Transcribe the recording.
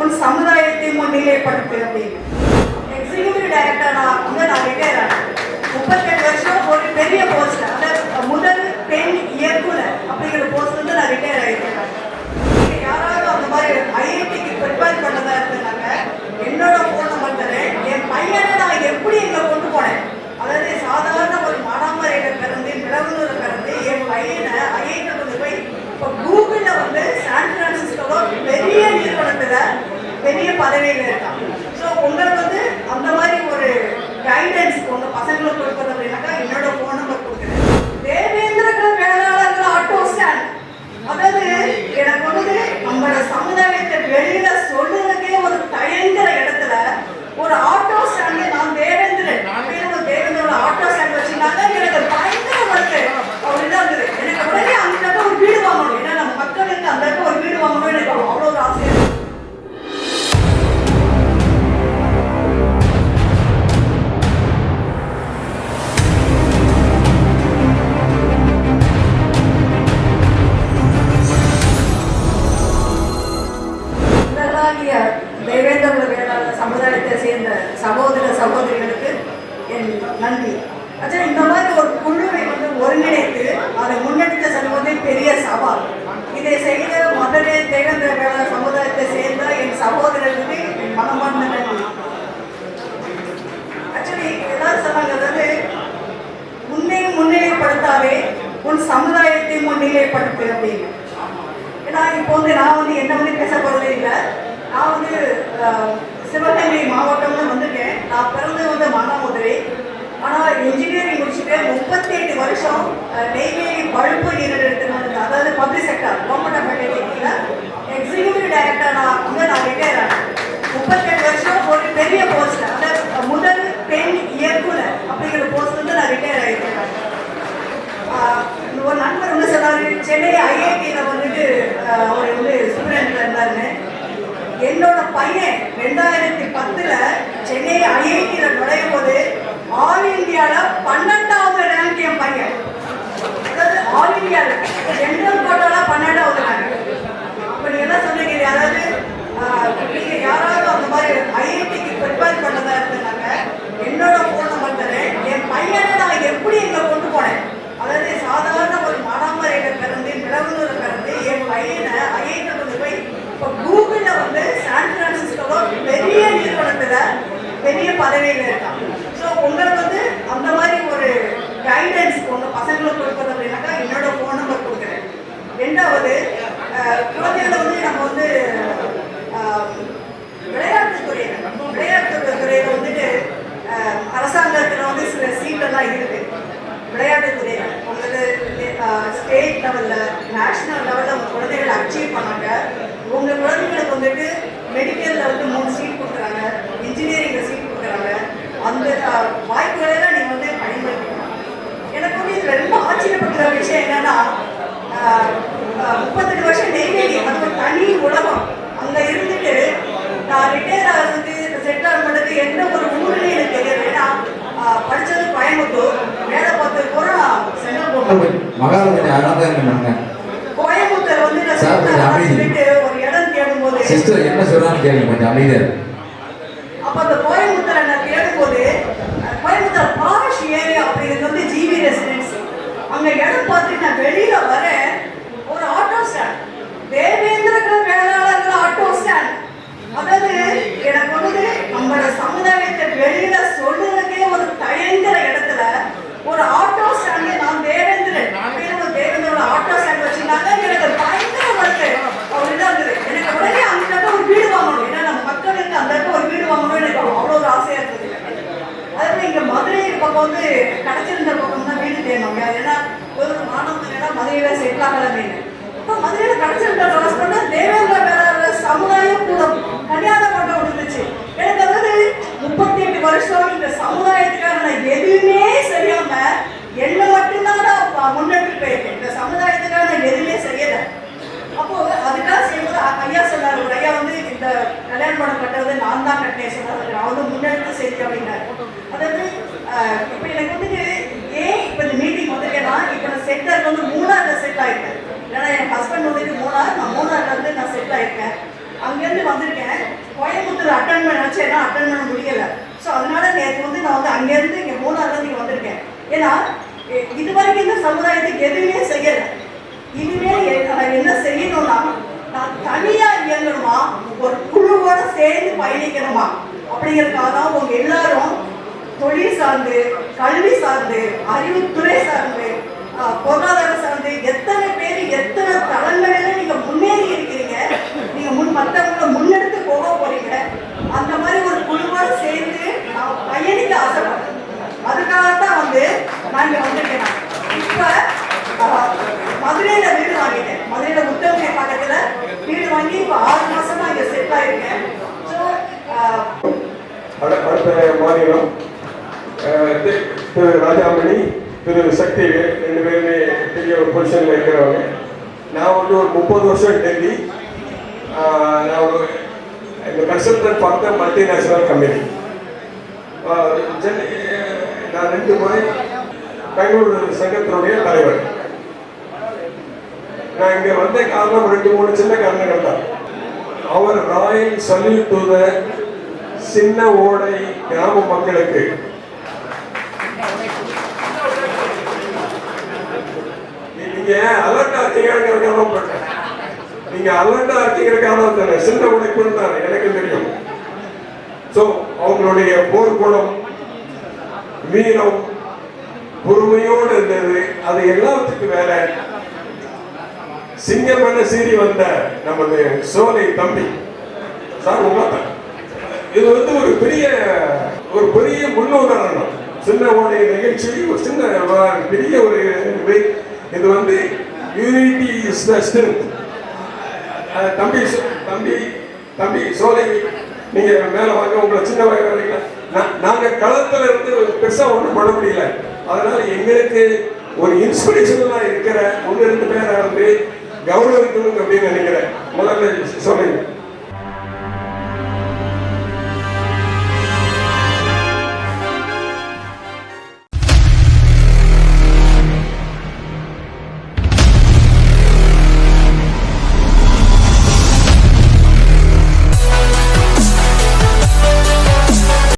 உன் சமுதாயத்தை முன்னிலைப்படுத்து அப்படின்னு. எக்ஸிக்யூட்டிவ் டைரக்டரா வந்து நான் ரிட்டையர் ஆனேன். 38 வருஷம் ஒரு பெரிய போஸ்ட், அதாவது முதல் பெண் இயக்குனர் அப்படிங்கிற போஸ்ட் வந்து நான் ரிட்டையர் ஆகிட்டேன். யாராவது அந்த மாதிரி ஐஐடிக்கு ப்ரிப்பேர் பண்ணதா இருந்தாங்க, என்னோட ஃபோன் நம்பர் தரேன். என் பையனை நான் எப்படி இங்கே கொண்டு போனேன், அதாவது சாதாரண ஒரு மானாமரையில் பிறந்து மிளகுனூர் பிறந்து என் பையனை ஐஐடி கொண்டு போய் இப்போ கூகுளில் வந்து சான் பிரான்சிஸ்கோவோ பெரிய நிறுவனத்தில் பெரிய பதவியில் இருக்காங்க. ஸோ உங்களுக்கு வந்து அந்த மாதிரி ஒரு கைடன்ஸ் உங்கள் பசங்களுக்கு கொடுக்குறது அப்படின்னாக்கா என்னோட ஃபோன் நம்பர் கொடுக்குறேன். தேவேந்திர வேளாளர்கள் ஆட்டோ ஸ்டாண்ட், அதாவது எனக்கு வந்து நம்மளோட சமுதாயத்தை வெளியில சொல்லுறதுக்கே ஒரு தயங்குற இடத்துல ஒரு ஆட்டோ ஸ்டாண்ட், நான் தேவேந்திரன் அப்படின்னு ஒரு தேவேந்திரோட ஆட்டோ ஸ்டாண்ட் வச்சுருந்தாங்க. எனக்கு பயங்கர வருது அப்படிதான் இருந்தது. எனக்கு உடனே அந்த ஒரு வீடு வாங்கணும், ஏன்னா நம்ம மக்களுக்கு அந்த ஒரு வீடு வாங்கணும் எனக்கு அவ்வளோ ஒரு ஆசையாக இருக்கு. தேவேந்திர வேளாளர் சமுதாயத்தை சேர்ந்த சகோதர சகோதரிகளுக்கு என் நன்றி. அச்சா, இந்த மாதிரி ஒரு குழுவை வந்து ஒருங்கிணைத்து அதை முன்னெடுத்து செல்வது பெரிய சவால். இதை செய்த முதலே தேவேந்திர வேளாளர் சமுதாயத்தை சேர்ந்த என் சகோதரர்களுக்கு என் மனமார்ந்த நன்றி. ஆக்சுவலி ஏதாவது சொன்னாங்க, அதாவது உன்னையும் முன்னிலைப்படுத்தாவே உன் சமுதாயத்தை முன்னிலைப்படுத்து அப்படின்னு. ஏன்னா இப்போ வந்து நான் வந்து என்ன வந்து பேச போறதே இல்லை. நான் வந்து சிவகங்கை மாவட்டம்னு வந்துட்டேன். நான் பிறந்து வந்து மானாமதுரை. ஆனால் இன்ஜினியரிங் முடிச்சுட்டு 38 வருஷம் நெய்வேலி பழுப்பு நீரிடத்தில், அதாவது பப்ளிக் செக்டர் கவர்மெண்ட் ஆஃப் இந்தியாவில் எக்ஸிக்யூட்டிவ் டைரக்டரா வந்து நான் ரிட்டையர் ஆனேன். 38 வருஷம் ஒரு பெரிய போஸ்ட், அதாவது முதல் பெண் இயக்குனர் அப்படிங்கிற போஸ்ட் வந்து நான் ரிட்டையர் ஆகிட்டேன். ஒரு நண்பர் வந்து சொன்னார், சென்னை ஐஐடியில் வந்துட்டு அவர் வந்து ஸ்டூடெண்ட்ல இருந்தாருன்னு. என்னோட பையன் 2010 சென்னை ஐஐடியில் நுழையும் போது ஆல் இந்தியாவில் 12வது ரேங்க் என் பையன். அதாவது ஆல் இந்தியாவில் ஜென்ரல் கோட்டால 12வது ரேங்க். இப்போ நீங்க என்ன சொல்றீங்க, அதாவது நீங்க யாராவது அந்த மாதிரி ஐஐடிக்கு ப்ரிப்பேர் பண்ணதா இருந்தாங்க, என்னோட ஃபோன் நம்பர் தரேன். என் பையனை நான் எப்படி இங்கே கொண்டு போனேன், அதாவது சாதாரண ஒரு மானாமரையில் பிறந்து மிளகுனூர் பிறந்து என் பையனை ஐஐடி கொண்டு போய் இப்போ கூகுளில் வந்து சான் பிரான்சிஸ்கோவோ பெரிய நிறுவனத்தில் பெரிய பதவியில் இருக்காங்க. ஸோ உங்களுக்கு வந்து அந்த மாதிரி ஒரு கைடன்ஸ் உங்கள் பசங்களுக்கு கொடுக்குறது அப்படின்னாக்கா என்னோட ஃபோன் நம்பர் கொடுக்குறேன். ரெண்டாவது, குழந்தைகளை வந்து நம்ம வந்து விளையாட்டுத்துறையில் வந்துட்டு அரசாங்கத்தில் வந்து சில சீட்டெல்லாம் இருக்குது. விளையாட்டுத்துறையில் உங்களுக்கு ஸ்டேட் லெவலில் நேஷ்னல் லெவலில் உங்கள் குழந்தைகளை அச்சீவ் பண்ணாங்க. உங்கள் குழந்தைங்களுக்கு வந்துட்டு மெடிக்கலில் வந்து 3 சீட் கொடுக்குறாங்க, இன்ஜினியரிங்கில் சீட் கொடுக்குறாங்க. அந்த வாய்ப்புகளெல்லாம் நீங்கள் வந்து பயன்படுத்திக்கலாம். எனக்கு வந்து இதில் ரொம்ப ஆச்சரியப்படுற விஷயம் என்னென்னா, 38 வருஷம் நெய்வேலி, அது ஒரு தனி உலகம். அங்கே இருந்துட்டு நான் ரிட்டையர் ஆகிறதுக்கு செட் ஆகும்போது எந்த ஒரு ஊர்லேயும் எனக்கு தெரியாது. ஏன்னா படித்தது கோயம்புத்தூர், வேலை பார்த்தது பூரா சென்ட்ரல் கவர்மெண்ட். கோயம்புத்தூர் வந்து நான் சொல்லிட்டு ஒரு இடம் தேடும் போது என்ன சொல்றான்னு கேளுங்க, கொஞ்சம் அமைதியா இருக்கு. அப்போ அந்த கோயம்புத்தூரை நான் தேடும் போது கோயம்புத்தூர் பாஷ் ஏரியா அப்படிங்கிறது வந்து ஜிவி ரெசிடென்சி. அங்கே இடம் பார்த்துட்டு நான் வெளியில வரேன், ஒரு ஆட்டோ ஸ்டாண்ட், தேவேந்திர வேளாளர்கள் ஆட்டோ ஸ்டாண்ட். அதாவது எனக்கு வந்து நம்மளோட சமுதாயத்தை வெளியில சொல்லுறதுக்கே ஒரு தயங்குற இடத்துல ஒரு ஆட்டோ ஸ்டாண்ட், நான் தேவேந்திரன் அப்படின்னு ஒரு தேவேந்திரோட ஆட்டோ ஸ்டாண்ட் வச்சுருந்தாங்க. எனக்கு பயங்கர வருது அப்படிதான் இருந்தது. எனக்கு உடனே அந்த ஒரு வீடு வாங்கணும், ஏன்னா நம்ம மக்களுக்கு அந்த ஒரு வீடு வாங்கணும் எனக்கு அவ்வளோ ஒரு ஆசையாக இருந்தது. அதுவும் இங்கே மதுரை பக்கம் வந்து கிடச்சிருந்த பக்கம் தான் வீடு தேடணும். ஏன்னா ஒரு உலகளமே. இப்போ மதுரையில் கடைசியில் கிளாஸ் பண்ண தேவேந்திர வேளாளர் சமுதாய கூடம் கல்யாண மண்டபம் இருந்துச்சு. எனக்கு அதாவது 38 வருஷம் இந்த சமுதாயத்துக்காக நான் எதுவுமே செய்யாம என்ன மட்டும்தான் நான் முன்னெடுத்து போயிருக்கேன். இந்த சமுதாயத்துக்காக நான் எதுவுமே செய்யலை. அப்போ அதுக்காக செய்யும்போது ஐயா சொன்னார், ஒரு ஐயா வந்து இந்த கல்யாண மண்டபம் கட்டுறது நான் தான் கட்டினேன் சொன்னார். நான் வந்து முன்னெடுத்து செஞ்சேன் அப்படின்னாரு. அதாவது இப்போ எனக்கு வந்துட்டு ஏன் இப்போ இந்த மீட்டிங் வந்திருக்கேன்னா, இப்போ நான் செட்டில் வந்து மூணாரில் செட்டில் ஆயிருக்கேன். ஏன்னா என் ஹஸ்பண்ட் வந்துட்டு மூணார், நான் மூணாரில் வந்து நான் செட்டில் ஆயிருக்கேன். அங்கேருந்து வந்திருக்கேன். கோயம்புத்தூர் அட்டன் பண்ண வச்சேன்னா அட்டன் பண்ண முடியலை. ஸோ அதனால நேற்று வந்து நான் வந்து அங்கேருந்து இங்கே மூணார்லேருந்து இங்கே வந்திருக்கேன். ஏன்னா இது வரைக்கும் இந்த சமுதாயத்துக்கு எதுவுமே செய்யலை. இனிமேல் நான் என்ன செய்யணும்னா, நான் தனியாக இயங்கணுமா, ஒரு குழுவோட சேர்ந்து பயணிக்கணுமா அப்படிங்கிறதுக்காக தான் உங்க எல்லாரும் தொழில் சார்ந்து, கல்வி சார்ந்து, அறிவுத்துறை சார்ந்து, பொருளாதாரம் சார்ந்து எத்தனை பேர் எத்தனை தளங்களில் நீங்க முன்னேறி இருக்கிறீங்க. நீங்க மற்றவங்களை முன்னெடுத்து போக போறீங்க. அந்த மாதிரி ஒரு குழுவோட சேர்ந்து நான் பயணிக்க ஆசைப்படுறேன். அதுக்காகத்தான் வந்து நான் இங்க வந்திருக்கேன். இப்ப மதுரையில வீடு வாங்கிட்டேன். மதுரையில உத்தம பக்கத்துல வீடு வாங்கி இப்ப 6 மாசமா இங்க செட்டில் ஆயிருக்கேன். ஸோ அடுத்த மாநிலம் திரு ராஜாமணி, திரு சக்தி 2 பேருமே பெரிய ஒரு பொசிஷனில் இருக்கிறவங்க. நான் வந்து ஒரு 30 வருஷம் டெல்லி. நான் ஒரு இந்த கன்சல்டன்ட் பார்த்த மல்டிநேஷனல் கம்பெனி. நான் 2 முறை பெங்களூர் சங்கத்தினுடைய தலைவர். நான் இங்கே வந்த காரணம் 2-3 சின்ன காரணங்கள் தான். அவர் ராயல் சல்யூட் டு த சின்ன ஓடை கிராம மக்களுக்கு. நீங்க அலர்ட்டா இருக்கீங்க, நீங்க அலர்ட்டா இருக்கீங்கிறதுக்காக சின்ன உடைப்புன்னு தான் எனக்கு தெரியும். ஸோ அவங்களுடைய போர்க்குணம், வீரம், பொறுமையோடு இருந்தது. அது எல்லாத்துக்கும் வேற சிங்கம் பண்ண சீறி வந்த நமது சோலை தம்பி சார் உமாதான். இது வந்து ஒரு பெரிய முன்னுதாரணம். சின்ன ஓடை நிகழ்ச்சி ஒரு சின்ன பெரிய ஒரு இது வந்து யூனிட்டி இஸ் த ஸ்ட்ரென்த். தம்பி சோலை, நீங்க மேல வாங்க, உங்களை சின்ன வகையில நாங்க களத்துல இருந்து பெருசா ஒன்றும் பண்ண முடியல. அதனால எங்களுக்கு ஒரு இன்ஸ்பிரேஷனலா இருக்கிற 1-2 பேரை வந்து கௌரவிக்கணும் அப்படின்னு நினைக்கிறேன். முதல்ல சொல்லுங்க.